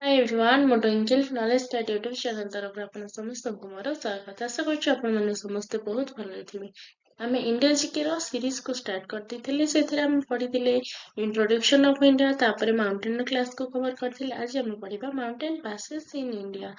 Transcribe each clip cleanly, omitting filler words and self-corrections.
Hi everyone, ମୁଁ Twinkle Knowledge Stat YouTube channel ତରଫରୁ ଆପଣ ସମସ୍ତଙ୍କୁ ମୋର ସ୍ୱାଗତ। ଆଶା କରୁଛି ଆପଣମାନେ ସମସ୍ତେ ବହୁତ ଭଲରେ ଥିବେ। ଆମେ ଇଣ୍ଡିଆ ଜିକେର ସିରିଜକୁ ଷ୍ଟାର୍ଟ କରିଦେଇଥିଲେ। ସେଥିରେ ଆମେ ପଢିଥିଲେ ଇଣ୍ଟ୍ରୋଡକ୍ସନ ଅଫ ଇଣ୍ଡିଆ, ତାପରେ ମାଉଣ୍ଟେନ କ୍ଲାସକୁ କଭର କରିଥିଲେ। ଆଜି ଆମେ ପଢିବା ମାଉଣ୍ଟେନ ପାସେସ୍ ଇନ୍ ଇଣ୍ଡିଆ।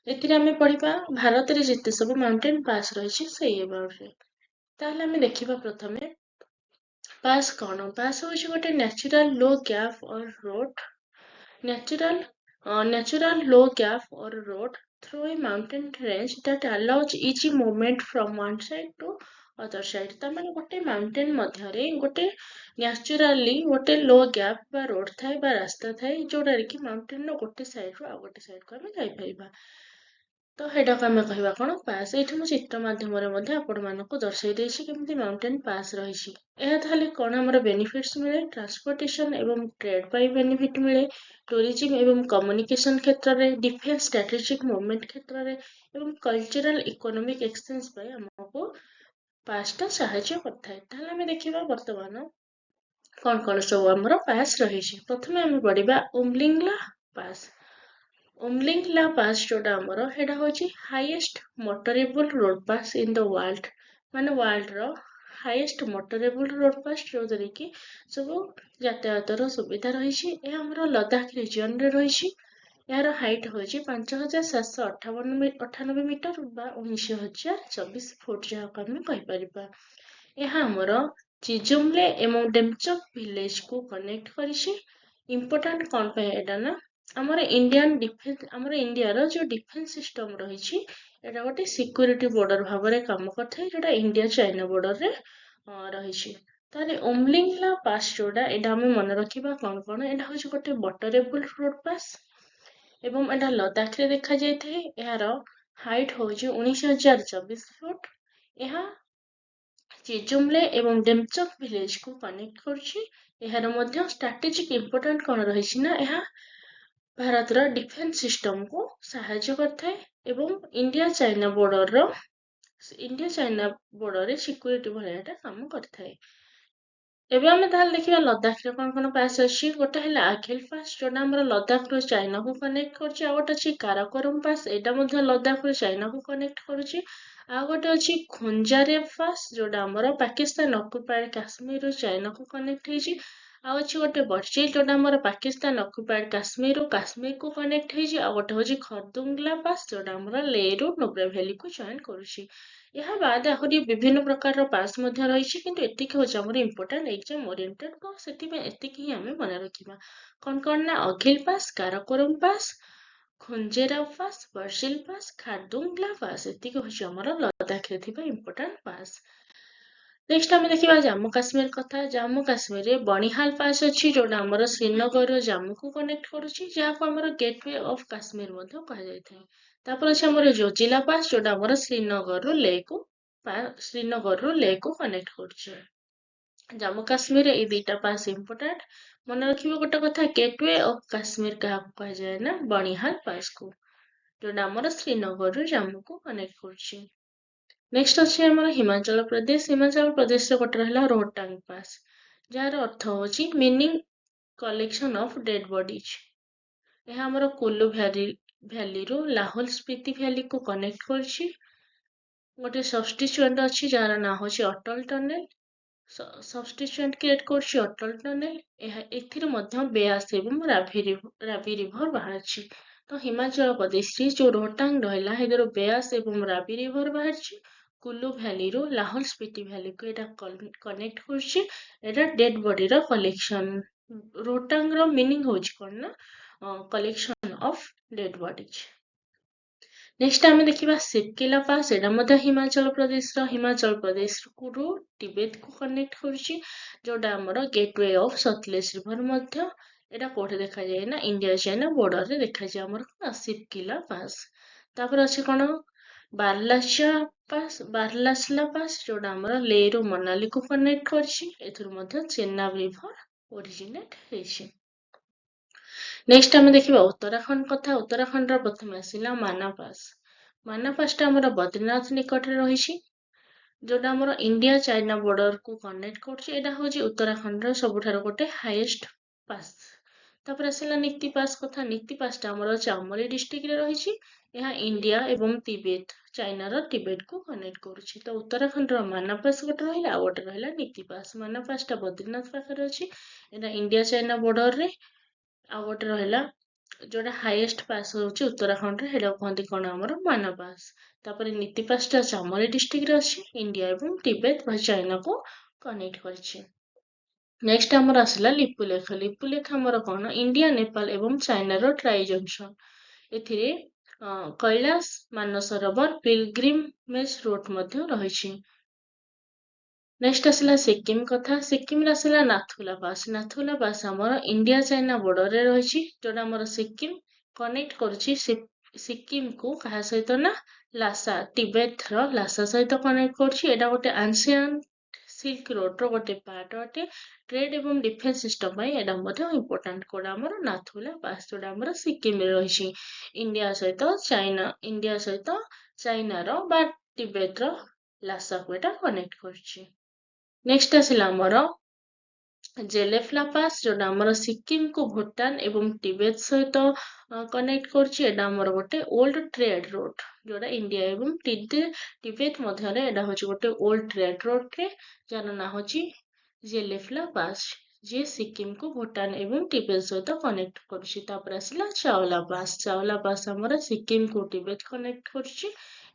ଏଥିରେ ଆମେ ପଢିବା ଭାରତରେ ଯେତେ ସବୁ ମାଉଣ୍ଟେନ ପାସ୍ ରହିଛି ସେଇ ଏବାଉଟରେ। ତାହେଲେ ଆମେ ଦେଖିବା ପ୍ରଥମେ ପାସ୍ କଣ? ପାସ୍ ହେଉଛି ଗୋଟେ natural low gap or road natural low gap or road through a mountain range that allows easy movement from one side to other side। ତାମାନେ ଗୋଟେ ମାଉଣ୍ଟେନ ମଧ୍ୟରେ ଗୋଟେ ନ୍ୟାଚୁରାଲି ଗୋଟେ ଲୋ ଗ୍ୟାପ୍ ବା ରୋଡ୍ ଥାଏ ବା ରାସ୍ତା ଥାଏ ଯୋଉଟାରେ କି ମାଉଣ୍ଟେନର ଗୋଟେ ସାଇଡରୁ ଆଉ ଗୋଟେ ସାଇଡକୁ ଆମେ ଯାଇପାରିବା। ତ ସେଇଟାକୁ ଆମେ କହିବା କଣ? ପାସ୍। ଏଇଠି ମୁଁ ଚିତ୍ର ମାଧ୍ୟମରେ ମଧ୍ୟ ଆପଣମାନଙ୍କୁ ଦର୍ଶାଇ ଦେଇଛି କେମିତି ମାଉଣ୍ଟେନ ପାସ୍ ରହିଛି। ଏହା ତାହେଲେ କଣ ଆମର ବେନିଫିଟ୍ସ ମିଳେ? ଟ୍ରାନ୍ସପୋର୍ଟେସନ ଏବଂ ଟ୍ରେଡ୍ ପାଇଁ ବେନିଫିଟ୍ ମିଳେ, ଟୁରିଜିମ୍ ଏବଂ କମ୍ୟୁନିକେସନ କ୍ଷେତ୍ରରେ, ଡିଫେନ୍ସ ଷ୍ଟ୍ରାଟେଜିକ୍ ମୁଭମେଣ୍ଟ କ୍ଷେତ୍ରରେ ଏବଂ କଲଚରାଲ ଇକୋନୋମିକ୍ ଏକ୍ସଚେଞ୍ଜ ପାଇଁ ଆମକୁ ପାସ୍ଟା ସାହାଯ୍ୟ କରିଥାଏ। ତାହେଲେ ଆମେ ଦେଖିବା ବର୍ତ୍ତମାନ କଣ କଣ ସବୁ ଆମର ପାସ୍ ରହିଛି। ପ୍ରଥମେ ଆମେ ପଢିବା ଉମଲିଙ୍ଗଲା ପାସ୍। ଉମଲିଙ୍ଗଲା ପାସ୍ ଯୋଉଟା ଆମର ସେଇଟା ହଉଛି highest motorable road pass in the world. ମାନେ ୱାର୍ଲଡର ହାଇଏଷ୍ଟ ମୋଟରେବୁଲ ରୋଡ୍ ପାସ୍ ଯୋଉଥିରେ କି ସବୁ ଯାତାୟାତର ସୁବିଧା ରହିଛି। ଏହା ଆମର ଲଦାଖ ରିଜିଅନରେ ରହିଛି। ଏହାର ହାଇଟ୍ ହେଉଛି 5798 ମିଟର ବା 19,024 ଫୁଟ ଯାହାକୁ ଆମେ କହିପାରିବା। ଏହା ଆମର ଚିଜୁମଲେ ଏବଂ ଡେମଚକ୍ ଭିଲେଜକୁ କନେକ୍ଟ କରିଛି। ଇମ୍ପୋର୍ଟାଣ୍ଟ କଣ ପାଇଁ ଏଇଟା ନା ଆମର ଇଣ୍ଡିଆର ଯୋଉ ଡିଫେନ୍ସ ସିଷ୍ଟମ ରହିଛି ଏଇଟା ଗୋଟେ ସିକ୍ୟୁରିଟି ବର୍ଡର ଭାବରେ କାମ କରିଥାଏ ଯୋଉଟା ଇଣ୍ଡିଆ ଚାଇନା ବର୍ଡରରେ ରହିଛି। ତାହେଲେ ଉମଲିଙ୍ଗଲା ପାସ୍ ଯୋଉଟା ଏଇଟା ଆମେ ମନେ ରଖିବା କଣ କଣ? ଏଇଟା ହଉଛି ଗୋଟେ ମୋଟରେବୁଲ ରୋଡ୍ ପାସ୍ ଏବଂ ଏଇଟା ଲଦାଖରେ ଦେଖାଯାଇଥାଏ। ଏହାର ହାଇଟ୍ ହଉଛି 19,024 ଫୁଟ। ଏହା ଚିଜୁମଲେ ଏବଂ ଡେମଚକ୍ ଭିଲେଜକୁ କନେକ୍ଟ କରୁଛି। ଏହାର ମଧ୍ୟ ଷ୍ଟ୍ରାଟେଜିକ୍ ଇମ୍ପୋର୍ଟାଣ୍ଟ କଣ ରହିଛି ନା ଏହା ଭାରତର ଡିଫେନ୍ସ ସିଷ୍ଟମକୁ ସାହାଯ୍ୟ କରିଥାଏ ଏବଂ ଇଣ୍ଡିଆ ଚାଇନା ବର୍ଡରରେ ସିକ୍ୟୁରିଟି ଭଳିଆ ଏଟା କାମ କରିଥାଏ। ଏବେ ଆମେ ତାହେଲେ ଦେଖିବା ଲଦାଖରେ କଣ କଣ ପାସ୍ ଅଛି। ଗୋଟେ ହେଲା ଆଘିଲ ପାସ୍ ଯୋଉଟା ଆମର ଲଦାଖରୁ ଚାଇନାକୁ କନେକ୍ଟ କରୁଛି। ଆଉ ଗୋଟେ ଅଛି କାରାକୋରମ ପାସ୍, ଏଇଟା ମଧ୍ୟ ଲଦାଖରୁ ଚାଇନାକୁ କନେକ୍ଟ କରୁଛି। ଆଉ ଗୋଟେ ଅଛି ଖୁଞ୍ଜାରେବ ପାସ୍ ଯୋଉଟା ଆମର ପାକିସ୍ତାନ ଅକୁପାଏଡ କାଶ୍ମୀରରୁ ଚାଇନାକୁ କନେକ୍ଟ ହେଇଛି। ଆଉ ଅଛି ଗୋଟେ ବର୍ଚିଲ ଯୋଉଟା ଆମର ପାକିସ୍ତାନ ଅକୁପାଏଡ କାଶ୍ମୀରରୁ କାଶ୍ମୀରକୁ କନେକ୍ଟ ହେଇଛି। ଆଉ ଗୋଟେ ହଉଛି ଖରଦୁଙ୍ଗଲା ପାସ୍ ଯୋଉଟା ଆମର ଲେରୁ ନୋବ୍ରା ଭ୍ୟାଲିକୁ ଜଏନ୍ କରୁଛି। ଏହା ବାଦ ଆହୁରି ବିଭିନ୍ନ ପ୍ରକାରର ପାସ୍ ମଧ୍ୟ ରହିଛି କିନ୍ତୁ ଏତିକି ହଉଛି ଆମର ଇମ୍ପୋର୍ଟାଣ୍ଟ ଏକ୍ଜାମ ଓରିଏଣ୍ଟେଡ ତ ସେଥିପାଇଁ ଏତିକି ହିଁ ଆମେ ମନେ ରଖିବା। କଣ କଣ ନା Aghil pass, Karakoram pass, Khunjerab pass, Burzil pass, Khardungla pass ଏତିକି ହଉଛି ଆମର ଲଦାଖରେ ଥିବା ଇମ୍ପୋର୍ଟାଣ୍ଟ ପାସ୍। ନେକ୍ସଟ ଆମେ ଦେଖିବା ଜାମ୍ମୁ କାଶ୍ମୀର କଥା। ଜାମ୍ମୁ କାଶ୍ମୀରରେ ବଣିହାଲ ପାସ୍ ଅଛି ଯୋଉଟା ଆମର ଶ୍ରୀନଗରରୁ ଜାମ୍ମୁକୁ କନେକ୍ଟ କରୁଛି ଯାହାକୁ ଆମର ଗେଟୱେ ଅଫ କାଶ୍ମୀର ମଧ୍ୟ କୁହାଯାଇଥାଏ। ତାପରେ ଅଛି ଆମର ଜୋଜିଲା ପାସ୍ ଯୋଉଟା ଆମର ଶ୍ରୀନଗରରୁ ଲେକୁ କନେକ୍ଟ କରୁଛି। ଜାମ୍ମୁ କାଶ୍ମୀରରେ ଏଇ ଦିଟା ପାସ୍ ଇମ୍ପୋର୍ଟାଣ୍ଟ। ମନେ ରଖିବ ଗୋଟେ କଥା, ଗେଟୱେ ଅଫ କାଶ୍ମୀର କାହାକୁ କୁହାଯାଏ ନା ବଣିହାଲ ପାସ୍କୁ ଯୋଉଟା ଆମର ଶ୍ରୀନଗରରୁ ଜାମ୍ମୁକୁ କନେକ୍ଟ କରୁଛି। ନେକ୍ସଟ ଅଛି ଆମର ହିମାଚଳ ପ୍ରଦେଶ। ହିମାଚଳ ପ୍ରଦେଶରେ ଗୋଟେ ରହିଲା ରୋହତାଙ୍ଗ ପାସ୍ ଯାହାର ଅର୍ଥ ହଉଛି meaning collection of dead bodies. ଏହା ଆମର କୁଲୁ ଭ୍ୟାଲିରୁ ଲାହୋଲ ସ୍ପିତି ଭ୍ୟାଲିକୁ କନେକ୍ଟ କରୁଛି। ଗୋଟେ ସବଷ୍ଟିଚୁଏଣ୍ଟ ଅଛି ଯାହାର ନାଁ ହଉଛି ଅଟଳ ଟନେଲ। ସବଷ୍ଟିଚୁଏଣ୍ଟ କ୍ରିଏଟ କରୁଛି ଅଟଳ ଟନେଲ। ଏଥିରେ ମଧ୍ୟ ବେଆସ ଏବଂ ରାଭି ରିଭର ବାହାରିଛି। ତ ହିମାଚଳ ପ୍ରଦେଶରେ ଯୋଉ ରୋହତାଙ୍ଗ ରହିଲା ଏଥିରୁ ବେଆସ ଏବଂ ରାଭି ରିଭର ବାହାରିଛି। କୁଲୁ ଭ୍ୟାଲିରୁ ଲାହୋଲ ସ୍ପିତି ଭ୍ୟାଲିକୁ ଏଇଟା କନେକ୍ଟ କରୁଛି। ଏଇଟା ଡେଡ୍ ବଡିର କଲେକ୍ସନ। ରୋହତାଙ୍ଗର ମିନିଂ ହଉଛି କଣ ନା collection of dead bodies. Next ଆମେ ଦେଖିବା ସିପକିଲା ପାସ୍। ଏଇଟା ମଧ୍ୟ ହିମାଚଳ ପ୍ରଦେଶରୁ ଟିବେଟକୁ କନେକ୍ଟ କରୁଛି ଯୋଉଟା ଆମର ଗେଟୱେ ଅଫ ସତଲେଜ ରିଭର ମଧ୍ୟ। ଏଇଟା କୋଉଠି ଦେଖାଯାଏ ନା ଇଣ୍ଡିଆ ଚାଇନା ବର୍ଡରରେ ଦେଖାଯାଏ ଆମର ସିପକିଲା ପାସ୍। ତାପରେ ଅଛି କଣ ବାରଲାଚଲା ପାସ୍ ଯୋଉଟା ଆମର ଲେରୁ ମନାଲିକୁ କନେକ୍ଟ କରିଛି। ଏଥିରୁ ମଧ୍ୟ ଚେନାବ ରିଭର ଓରିଜିନେଟ ହେଇଛି। ନେକ୍ସଟ ଆମେ ଦେଖିବା ଉତ୍ତରାଖଣ୍ଡ କଥା। ଉତ୍ତରାଖଣ୍ଡର ପ୍ରଥମେ ଆସିଲା ମାନା ପାସ୍। ମାନା ପାସ୍ଟା ଆମର ବଦ୍ରିନାଥ ନିକଟରେ ରହିଛି ଯୋଉଟା ଆମର ଇଣ୍ଡିଆ ଚାଇନା ବର୍ଡରକୁ କନେକ୍ଟ କରୁଛି। ଏଇଟା ହଉଛି ଉତ୍ତରାଖଣ୍ଡର ସବୁଠାରୁ ଗୋଟେ ହାଇଏଷ୍ଟ ପାସ୍। ତାପରେ ଆସିଲା ନୀତି ପାସ୍ କଥା। ନୀତି ପାସଟା ଆମର ଚାମୋଲି ଡିଷ୍ଟ୍ରିକ୍ଟରେ ରହିଛି। ଏହା ଇଣ୍ଡିଆ ଏବଂ ତିବେତ, ଚାଇନାର ଟିବେଟକୁ କନେକ୍ଟ କରୁଛି। ତ ଉତ୍ତରାଖଣ୍ଡର ମାନା ପାସ୍ ଗୋଟେ ରହିଲା, ଆଉ ଗୋଟେ ରହିଲା ନୀତି ପାସ୍। ମାନା ପାସଟା ବଦ୍ରିନାଥ ପାଖରେ ଅଛି, ଏଇଟା ଇଣ୍ଡିଆ ଚାଇନା ବର୍ଡରରେ। ଆଉ ଗୋଟେ ରହିଲା ଯୋଉଟା ହାଇଏଷ୍ଟ ପାସ୍ ହଉଛି ଉତ୍ତରାଖଣ୍ଡରେ, ସେଇଟା କୁହନ୍ତି କଣ ଆମର ମାନା ପାସ୍। ତାପରେ ନୀତି ପାସଟା ଚାମୋଲି ଡିଷ୍ଟ୍ରିକ୍ଟରେ ଅଛି, ଇଣ୍ଡିଆ ଏବଂ ତିବେତ ବା ଚାଇନାକୁ କନେକ୍ଟ କରିଛି। ନେକ୍ସଟ ଆମର ଆସିଲା ଲିପୁଲେଖ। ଲିପୁଲେଖ ଆମର କଣ, ଇଣ୍ଡିଆ ନେପାଳ ଏବଂ ଚାଇନାର ଟ୍ରାଇ ଜଙ୍କସନ। ଏଥିରେ କୈଳାସ ମାନସରୋବର ପିଲଗ୍ରିମେଜ ରୁଟ୍ ମଧ୍ୟ ରହିଛି। ନେକ୍ସଟ ଆସିଲା ସିକିମ କଥା। ସିକିମରେ ଆସିଲା ନାଥୁଲା ପାସ୍। ନାଥୁଲା ପାସ୍ ଆମର ଇଣ୍ଡିଆ ଚାଇନା ବର୍ଡରରେ ରହିଛି, ଯୋଉଟା ଆମର ସିକିମ କନେକ୍ଟ କରୁଛି ସିକିମକୁ କାହା ସହିତ ନା ଲାସା, ଟିବେଟର ଲାସା ସହିତ କନେକ୍ଟ କରୁଛି। ଏଇଟା ଗୋଟେ ଆନ୍ସିଏଣ୍ଟ ସିଲ୍କ ରୋଡର ଗୋଟେ ପାର୍ଟ ଅଟେ। ଟ୍ରେଡ୍ ଏବଂ ଡିଫେନ୍ସ ସିଷ୍ଟମ ପାଇଁ ଏଇଟା ମଧ୍ୟ ଇମ୍ପୋର୍ଟାଣ୍ଟ। କୋଉଟା ଆମର ନାଥୁଲା ପାସ୍, ଯୋଉଟା ଆମର ସିକିମରେ ରହିଛି। ଇଣ୍ଡିଆ ସହିତ ଚାଇନାର ବା ଟିବେଟର ଲାସାକୁ ଏଇଟା କନେକ୍ଟ କରୁଛି। ନେକ୍ସଟ ଆସିଲା ଆମର ଜେଲେଫ୍ଲା ପାସ୍, ଯୋଉଟା ଆମର ସିକିମକୁ ଭୁଟାନ ଏବଂ ଟିବେତ ସହିତ କନେକ୍ଟ କରୁଛି। ଏଇଟା ଆମର ଗୋଟେ ଓଲ୍ଡ ଟ୍ରେଡ୍ ରୋଡ୍, ଯୋଉଟା ଇଣ୍ଡିଆ ଏବଂ ଟିବେତ ମଧ୍ୟରେ ଏଇଟା ହଉଛି ଗୋଟେ ଓଲ୍ଡ ଟ୍ରେଡ୍ ରୋଡ୍ରେ, ଯାହାର ନାଁ ହଉଛି ଜେଲେଫ୍ଲା ପାସ୍, ଯିଏ ସିକିମକୁ ଭୁଟାନ ଏବଂ ଟିବେତ ସହିତ କନେକ୍ଟ କରୁଛି। ତାପରେ ଆସିଲା ଚାଓଲା ପାସ୍। ଚାଓଲା ପାସ୍ ଆମର ସିକିମକୁ ଟିବେତ କନେକ୍ଟ କରୁଛି।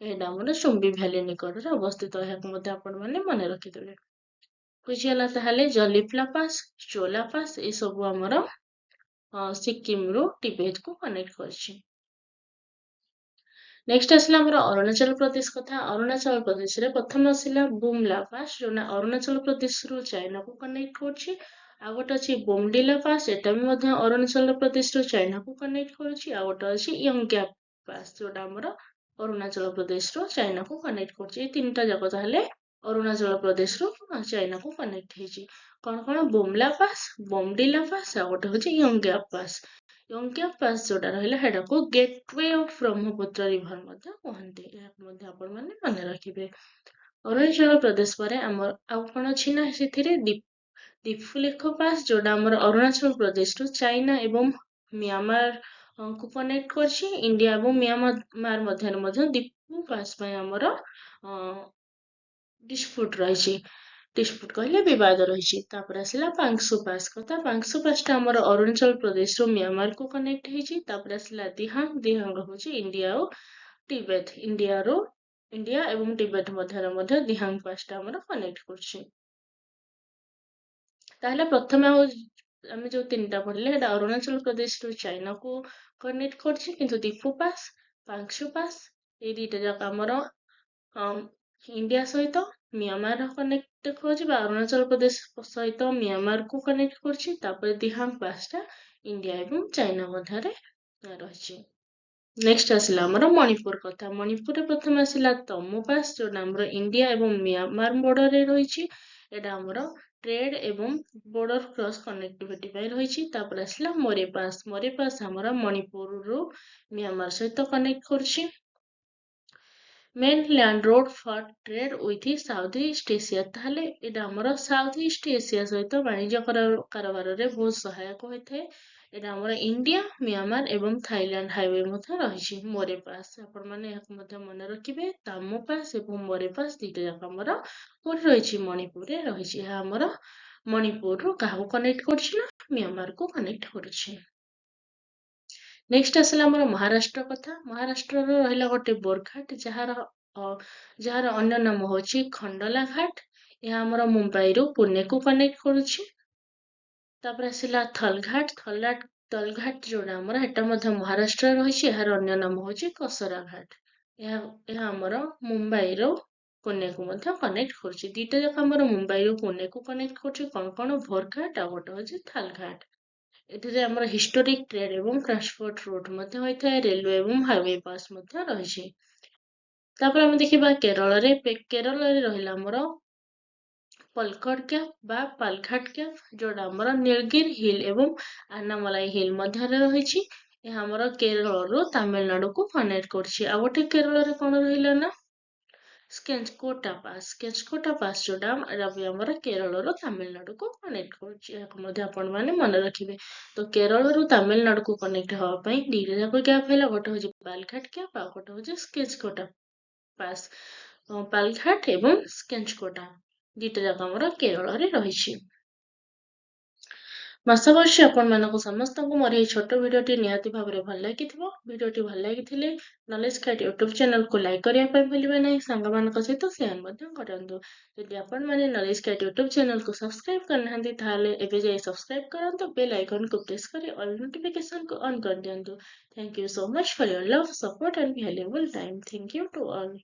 ଏଇଟା ଆମର ଚୁମ୍ବି ଭ୍ୟାଲି ନିକଟରେ ଅବସ୍ଥିତ। ଏହାକୁ ମଧ୍ୟ ଆପଣମାନେ ମନେ ରଖିଦେବେ। ବୁଝିଗଲା ତାହେଲେ ଜଲିଫ୍ଲା ପାସ୍, ଚୋଲା ପାସ୍ ଏସବୁ ଆମର ସିକିମରୁ ଟିବେତକୁ କନେକ୍ଟ କରିଛି। ନେକ୍ସଟ ଆସିଲା ଆମର ଅରୁଣାଚଳ ପ୍ରଦେଶ କଥା। ଅରୁଣାଚଳ ପ୍ରଦେଶରେ ପ୍ରଥମ ଆସିଲା ବୁମଲା ପାସ୍, ଯୋଉଟା ଅରୁଣାଚଳ ପ୍ରଦେଶରୁ ଚାଇନାକୁ କନେକ୍ଟ କରୁଛି। ଆଉ ଗୋଟେ ଅଛି ବୋମଡିଲା ପାସ୍, ଏଟା ବି ମଧ୍ୟ ଅରୁଣାଚଳ ପ୍ରଦେଶରୁ ଚାଇନାକୁ କନେକ୍ଟ କରୁଛି। ଆଉ ଗୋଟେ ଅଛି ୟଙ୍ଗଗ୍ୟାପ ପାସ୍, ଯୋଉଟା ଆମର ଅରୁଣାଚଳ ପ୍ରଦେଶରୁ ଚାଇନାକୁ କନେକ୍ଟ କରୁଛି। ଏଇ ତିନିଟା ଯାକ ତାହେଲେ ଅରୁଣାଚଳ ପ୍ରଦେଶରୁ ଚାଇନାକୁ କନେକ୍ଟ ହେଇଛି। କଣ କଣ, ବୁମଲା ପାସ୍, ବୋମଡିଲା ପାସ୍, ଆଉ ଗୋଟେ ହଉଛି ୟଙ୍ଗଗ୍ୟାପ ପାସ୍। ୟଙ୍ଗଗ୍ୟାପ ପାସ୍ ଯୋଉଟା ରହିଲା, ସେଟାକୁ ଗେଟୱେ ଅଫ ବ୍ରହ୍ମପୁତ୍ର ରିଭର ମଧ୍ୟ କୁହନ୍ତି। ଏହାକୁ ମଧ୍ୟ ଆପଣମାନେ ମନେ ରଖିବେ। ଅରୁଣାଚଳ ପ୍ରଦେଶ ପରେ ଆମର ଆଉ କଣ ଅଛି ନା, ସେଥିରେ ଦିଫୁଲେଖ ପାସ୍, ଯୋଉଟା ଆମର ଅରୁଣାଚଳ ପ୍ରଦେଶରୁ ଚାଇନା ଏବଂ ମିଆଁମାର କୁ କନେକ୍ଟ କରିଛି। ଇଣ୍ଡିଆ ଏବଂ ମିଆଁମାର ମଧ୍ୟରେ ମଧ୍ୟ ଦିଫୁ ପାସ୍ ପାଇଁ ଆମର ଡିସ୍ପ୍ୟୁଟ ରହିଛି। ଡିସ୍ପ୍ୟୁଟ କହିଲେ ବିବାଦ ରହିଛି। ତାପରେ ଆସିଲା ପାଙ୍ଗସୁ ପାସ୍ କଥା। ପାଙ୍ଗସୁ ପାସ୍ଟା ଆମର ଅରୁଣାଚଳ ପ୍ରଦେଶରୁ ମିଆଁମାରକୁ କନେକ୍ଟ ହେଇଛି। ତାପରେ ଆସିଲା ଦିହାଙ୍ଗ। ଦିହାଙ୍ଗ ହଉଛି ଇଣ୍ଡିଆ ଆଉ ଟିବେତ, ଇଣ୍ଡିଆ ଏବଂ ଟିବେତ ମଧ୍ୟରେ ମଧ୍ୟ ଦିହାଙ୍ଗ ପାସ୍ଟା ଆମର କନେକ୍ଟ କରୁଛି। ତାହେଲେ ପ୍ରଥମେ ଆମେ ଯୋଉ ତିନିଟା ପଢିଲେ, ସେଟା ଅରୁଣାଚଳ ପ୍ରଦେଶରୁ ଚାଇନାକୁ କନେକ୍ଟ କରୁଛି, କିନ୍ତୁ ଦିଫୁ ପାସ୍, ପାଙ୍ଗସୁ ପାସ୍ ଏଇ ଦିଟା ଯାକ ଆମର ଇଣ୍ଡିଆ ସହିତ ମିଆଁମାର କନେକ୍ଟ କରୁଛି, ବା ଅରୁଣାଚଳ ପ୍ରଦେଶ ସହିତ ମିଆଁମାରକୁ କନେକ୍ଟ କରୁଛି। ତାପରେ ଦିହାଙ୍ଗ ପାସ୍ଟା ଇଣ୍ଡିଆ ଏବଂ ଚାଇନା ମଧ୍ୟରେ ରହିଛି। ନେକ୍ସଟ ଆସିଲା ଆମର ମଣିପୁର କଥା। ମଣିପୁରରେ ପ୍ରଥମେ ଆସିଲା ତମୁ ପାସ୍, ଯୋଉଟା ଆମର ଇଣ୍ଡିଆ ଏବଂ ମିଆଁମାର ବର୍ଡରରେ ରହିଛି। ଏଇଟା ଆମର ଟ୍ରେଡ୍ ଏବଂ ବର୍ଡର କ୍ରସ୍ କନେକ୍ଟିଭିଟି ପାଇଁ ରହିଛି। ତାପରେ ଆସିଲା ମୋରେ ପାସ୍। ମୋରେ ପାସ୍ ଆମର ମଣିପୁରରୁ ମିଆଁମାର ସହିତ କନେକ୍ଟ କରୁଛି। mainland road for trade with south east Asia. ତାହେଲେ ଏଇଟା ଆମର ସାଉଥ ଇଷ୍ଟ ଏସିଆ ସହିତ ବାଣିଜ୍ୟ କାରବାରରେ ବହୁତ ସହାୟକ ହୋଇଥାଏ। ଏଇଟା ଆମର ଇଣ୍ଡିଆ, ମିଆଁମାର ଏବଂ ଥାଇଲାଣ୍ଡ ହାଇୱେ ମଧ୍ୟ ରହିଛି। ମୋରେ ପାସ୍, ଆପଣମାନେ ଏହାକୁ ମଧ୍ୟ ମନେ ରଖିବେ। ତାମୁ ପାସ୍ ଏବଂ ମୋରେ ପାସ୍ ଦିଟା ଯାକ ଆମର କୋଉଠି ରହିଛି, ମଣିପୁରରେ ରହିଛି। ଏହା ଆମର ମଣିପୁରରୁ କାହାକୁ କନେକ୍ଟ କରୁଛି ନା, ମିଆଁମାରକୁ କନେକ୍ଟ କରୁଛି। ନେକ୍ସଟ ଆସିଲା ଆମର ମହାରାଷ୍ଟ୍ର କଥା। ମହାରାଷ୍ଟ୍ରର ରହିଲା ଗୋଟେ ବୋରଘାଟ, ଯାହାର ଅନ୍ୟ ନାମ ହଉଛି ଖଣ୍ଡଲା ଘାଟ। ଏହା ଆମର ମୁମ୍ବାଇରୁ ପୁନେକୁ କନେକ୍ଟ କରୁଛି। ତାପରେ ଆସିଲା ଥଲଘାଟ। ତଲଘାଟ ଯୋଉଟା ଆମର, ଏଟା ମଧ୍ୟ ମହାରାଷ୍ଟ୍ରରେ ରହିଛି। ଏହାର ଅନ୍ୟ ନାମ ହଉଛି କସରା ଘାଟ। ଏହା ଆମର ମୁମ୍ବାଇରୁ ପୁନେକୁ ମଧ୍ୟ କନେକ୍ଟ କରୁଛି। ଦିଟା ଯାକ ଆମର ମୁମ୍ବାଇରୁ ପୁନେକୁ କନେକ୍ଟ କରୁଛି। କଣ, ଭୋରଘାଟ ଆଉ ଗୋଟେ ହଉଛି ଥାଲଘାଟ। ଏଥିରେ ଆମର ହିଷ୍ଟୋରିକ ଟ୍ରେଡ୍ ଏବଂ ଟ୍ରାନ୍ସପୋର୍ଟ ରୁଟ୍ ମଧ୍ୟ ହୋଇଥାଏ। ରେଲୱେ ଏବଂ ହାଇୱେ ପାସ୍ ମଧ୍ୟ ରହିଛି। ତାପରେ ଆମେ ଦେଖିବା କେରଳରେ ରହିଲା ଆମର ପଲକ୍କଡ କ୍ୟାପ୍ ବା ପାଲଘାଟ କ୍ୟାପ୍, ଯୋଉଟା ଆମର ନୀଳଗିରି ହିଲ୍ ଏବଂ ଆନାମଲାଇ ହିଲ୍ ମଧ୍ୟରେ ରହିଛି। ଏହା ଆମର କେରଳରୁ ତାମିଲନାଡୁକୁ କନେକ୍ଟ କରୁଛି। ଆଉ ଗୋଟେ କେରଳରେ କଣ ରହିଲା ନା, ସ୍କେଞ୍ଚକୋଟା ପାସ୍ ସ୍କେଞ୍ଚକୋଟା ପାସ୍ ଯୋଉଟା ଏଟା ବି ଆମର କେରଳରୁ ତାମିଲନାଡୁକୁ କନେକ୍ଟ କରୁଛି। ଏହାକୁ ମଧ୍ୟ ଆପଣମାନେ ମନେ ରଖିବେ। ତ କେରଳରୁ ତାମିଲନାଡୁକୁ କନେକ୍ଟ ହବା ପାଇଁ ଦିଟା ଯାକ ଗ୍ୟାପ୍ ହେଲା, ଗୋଟେ ହଉଛି ବାଲଘାଟ ଗ୍ୟାପ୍ ଆଉ ଗୋଟେ ହଉଛି ସ୍କେଞ୍ଚକୋଟା ପାସ୍। ବାଲଘାଟ ଏବଂ ସ୍କେଞ୍ଚକୋଟା ଦିଟା ଯାକ ଆମର କେରଳରେ ରହିଛି। ଆଶା କରୁଛି ଆପଣମାନଙ୍କୁ ସମସ୍ତଙ୍କୁ ମୋର ଏହି ଛୋଟ ଭିଡ଼ିଓଟି ନିହାତି ଭାବରେ ଭଲ ଲାଗିଥିବ। ଭିଡ଼ିଓଟି ଭଲ ଲାଗିଥିଲେ ନଲେଜ୍ କ୍ୟାଟ୍ ୟୁଟ୍ୟୁବ୍ ଚ୍ୟାନେଲକୁ ଲାଇକ୍ କରିବା ପାଇଁ ଭୁଲିବେ ନାହିଁ। ସାଙ୍ଗମାନଙ୍କ ସହିତ ସେୟାର ମଧ୍ୟ କରନ୍ତୁ। ଯଦି ଆପଣମାନେ ନଲେଜ୍ କ୍ୟାଟ୍ ୟୁଟ୍ୟୁବ୍ ଚ୍ୟାନେଲକୁ ସବସ୍କ୍ରାଇବ୍ କରିନାହାନ୍ତି ତାହେଲେ ଏବେ ଯାଇ ସବସ୍କ୍ରାଇବ୍ କରନ୍ତୁ। ବେଲ୍ ଆଇକନକୁ ପ୍ରେସ୍ କରି ଅଲ୍ ନୋଟିଫିକେସନକୁ ଅନ୍ କରିଦିଅନ୍ତୁ। Thank you so much for your love, support and valuable time. Thank you to all.